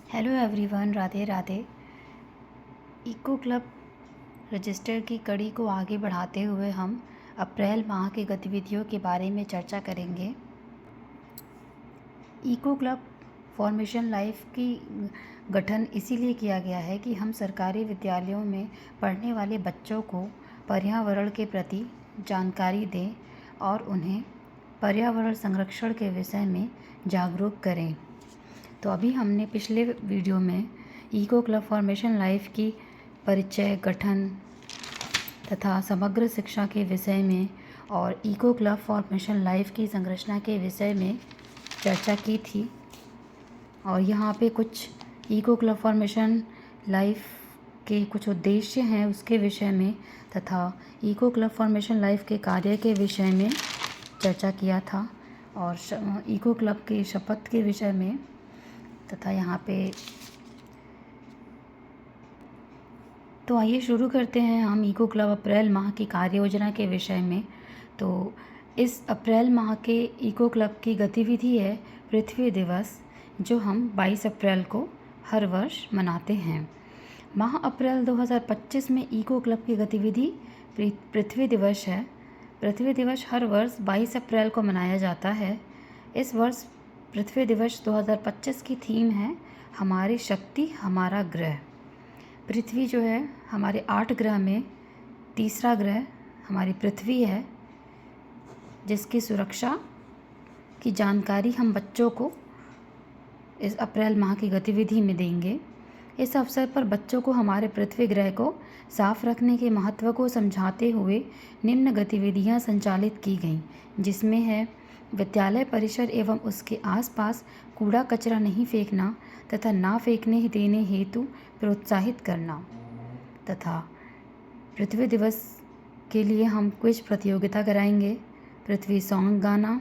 Hello everyone, Radhe Radhe. Eco club register की कड़ी को आगे बढ़ाते हुए हम अप्रैल माह की गतिविधियों के बारे में चर्चा करेंगे। इको क्लब फॉर्मेशन लाइफ की गठन इसीलिए किया गया है कि हम सरकारी विद्यालयों में पढ़ने वाले बच्चों को पर्यावरण के प्रति जानकारी दें और उन्हें पर्यावरण संरक्षण के विषय में जागरूक करें। तो अभी हमने पिछले वीडियो में इको क्लब फॉर्मेशन लाइफ की परिचय, गठन तथा समग्र शिक्षा के विषय में और इको क्लब फॉर्मेशन लाइफ की संरचना के विषय में चर्चा की थी। और यहाँ पे कुछ इको क्लब फॉर्मेशन लाइफ के कुछ उद्देश्य हैं उसके विषय में तथा इको क्लब फॉर्मेशन लाइफ के कार्य के विषय में चर्चा किया था और इको क्लब के शपथ के विषय में तथा यहाँ पे। तो आइए शुरू करते हैं हम इको क्लब अप्रैल माह की कार्य योजना के विषय में। तो इस अप्रैल माह के इको क्लब की गतिविधि है पृथ्वी दिवस, जो हम 22 अप्रैल को हर वर्ष मनाते हैं। माह अप्रैल 2025 में इको क्लब की गतिविधि पृथ्वी दिवस है। पृथ्वी दिवस हर वर्ष 22 अप्रैल को मनाया जाता है। इस वर्ष पृथ्वी दिवस 2025 की थीम है हमारी शक्ति हमारा ग्रह। पृथ्वी जो है हमारे 8 ग्रह में तीसरा ग्रह हमारी पृथ्वी है, जिसकी सुरक्षा की जानकारी हम बच्चों को इस अप्रैल माह की गतिविधि में देंगे। इस अवसर पर बच्चों को हमारे पृथ्वी ग्रह को साफ रखने के महत्व को समझाते हुए निम्न गतिविधियां संचालित की गईं, जिसमें है विद्यालय परिसर एवं उसके आसपास कूड़ा कचरा नहीं फेंकना तथा ना फेंकने देने हेतु प्रोत्साहित करना तथा पृथ्वी दिवस के लिए हम क्विज प्रतियोगिता कराएंगे, पृथ्वी सॉन्ग गाना,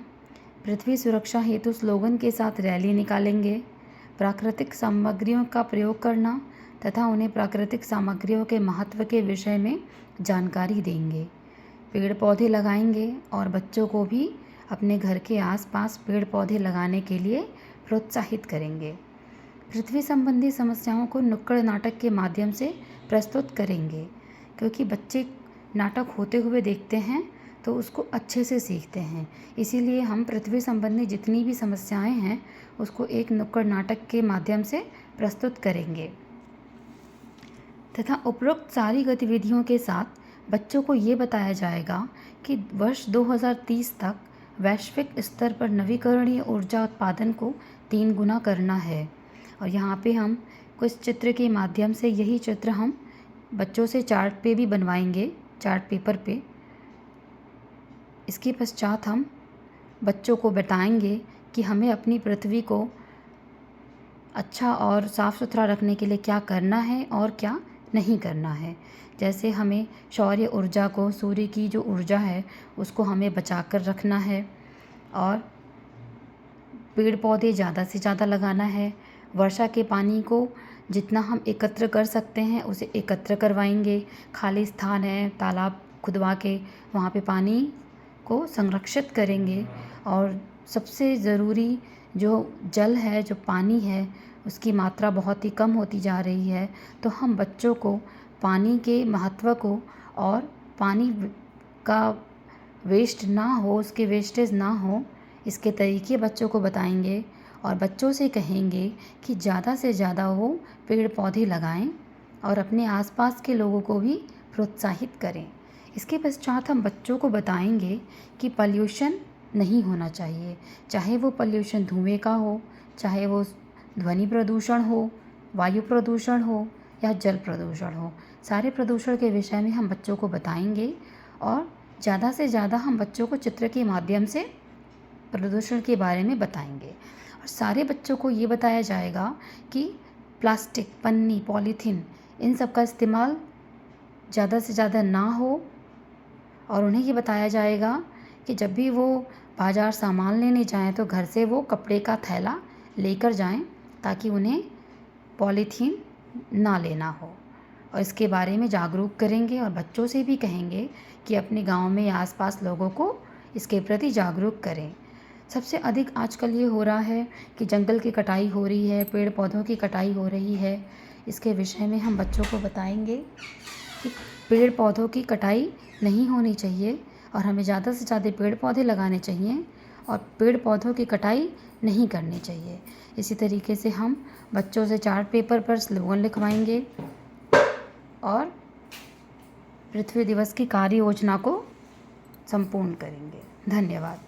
पृथ्वी सुरक्षा हेतु स्लोगन के साथ रैली निकालेंगे, प्राकृतिक सामग्रियों का प्रयोग करना तथा उन्हें प्राकृतिक सामग्रियों के महत्व के विषय में जानकारी देंगे, पेड़ पौधे लगाएंगे और बच्चों को भी अपने घर के आसपास पेड़ पौधे लगाने के लिए प्रोत्साहित करेंगे। पृथ्वी संबंधी समस्याओं को नुक्कड़ नाटक के माध्यम से प्रस्तुत करेंगे, क्योंकि बच्चे नाटक होते हुए देखते हैं तो उसको अच्छे से सीखते हैं। इसीलिए हम पृथ्वी संबंधी जितनी भी समस्याएं हैं उसको एक नुक्कड़ नाटक के माध्यम से प्रस्तुत करेंगे तथा उपरोक्त सारी गतिविधियों के साथ बच्चों को ये बताया जाएगा कि वर्ष 2030 तक वैश्विक स्तर पर नवीकरणीय ऊर्जा उत्पादन को 3 गुना करना है। और यहाँ पे हम कुछ चित्र के माध्यम से यही चित्र हम बच्चों से चार्ट पे भी बनवाएंगे, चार्ट पेपर पे। इसके पश्चात हम बच्चों को बताएंगे कि हमें अपनी पृथ्वी को अच्छा और साफ़ सुथरा रखने के लिए क्या करना है और क्या नहीं करना है। जैसे हमें सौर ऊर्जा को, सूर्य की जो ऊर्जा है उसको हमें बचा कर रखना है और पेड़ पौधे ज़्यादा से ज़्यादा लगाना है। वर्षा के पानी को जितना हम एकत्र कर सकते हैं उसे एकत्र करवाएंगे। खाली स्थान है, तालाब खुदवा के वहाँ पे पानी को संरक्षित करेंगे। और सबसे ज़रूरी जो जल है, जो पानी है, उसकी मात्रा बहुत ही कम होती जा रही है। तो हम बच्चों को पानी के महत्व को और पानी का वेस्ट ना हो, उसके वेस्टेज ना हो, इसके तरीके बच्चों को बताएंगे और बच्चों से कहेंगे कि ज़्यादा से ज़्यादा वो पेड़ पौधे लगाएं और अपने आसपास के लोगों को भी प्रोत्साहित करें। इसके पश्चात हम बच्चों को बताएंगे कि पॉल्यूशन नहीं होना चाहिए, चाहे वो पॉल्यूशन धुएं का हो, चाहे वो ध्वनि प्रदूषण हो, वायु प्रदूषण हो या जल प्रदूषण हो। सारे प्रदूषण के विषय में हम बच्चों को बताएंगे और ज़्यादा से ज़्यादा हम बच्चों को चित्र के माध्यम से प्रदूषण के बारे में बताएंगे। और सारे बच्चों को ये बताया जाएगा कि प्लास्टिक, पन्नी, पॉलीथीन, इन सब का इस्तेमाल ज़्यादा से ज़्यादा ना हो। और उन्हें ये बताया जाएगा कि जब भी वो बाज़ार सामान लेने जाएं तो घर से वो कपड़े का थैला लेकर जाएं, ताकि उन्हें पॉलीथीन ना लेना हो। और इसके बारे में जागरूक करेंगे और बच्चों से भी कहेंगे कि अपने गांव में आसपास लोगों को इसके प्रति जागरूक करें। सबसे अधिक आजकल ये हो रहा है कि जंगल की कटाई हो रही है, पेड़ पौधों की कटाई हो रही है। इसके विषय में हम बच्चों को बताएंगे कि पेड़ पौधों की कटाई नहीं होनी चाहिए और हमें ज़्यादा से ज़्यादा पेड़ पौधे लगाने चाहिए और पेड़ पौधों की कटाई नहीं करनी चाहिए। इसी तरीके से हम बच्चों से चार्ट पेपर पर स्लोगन लिखवाएंगे और पृथ्वी दिवस की कार्य योजना को संपूर्ण करेंगे। धन्यवाद।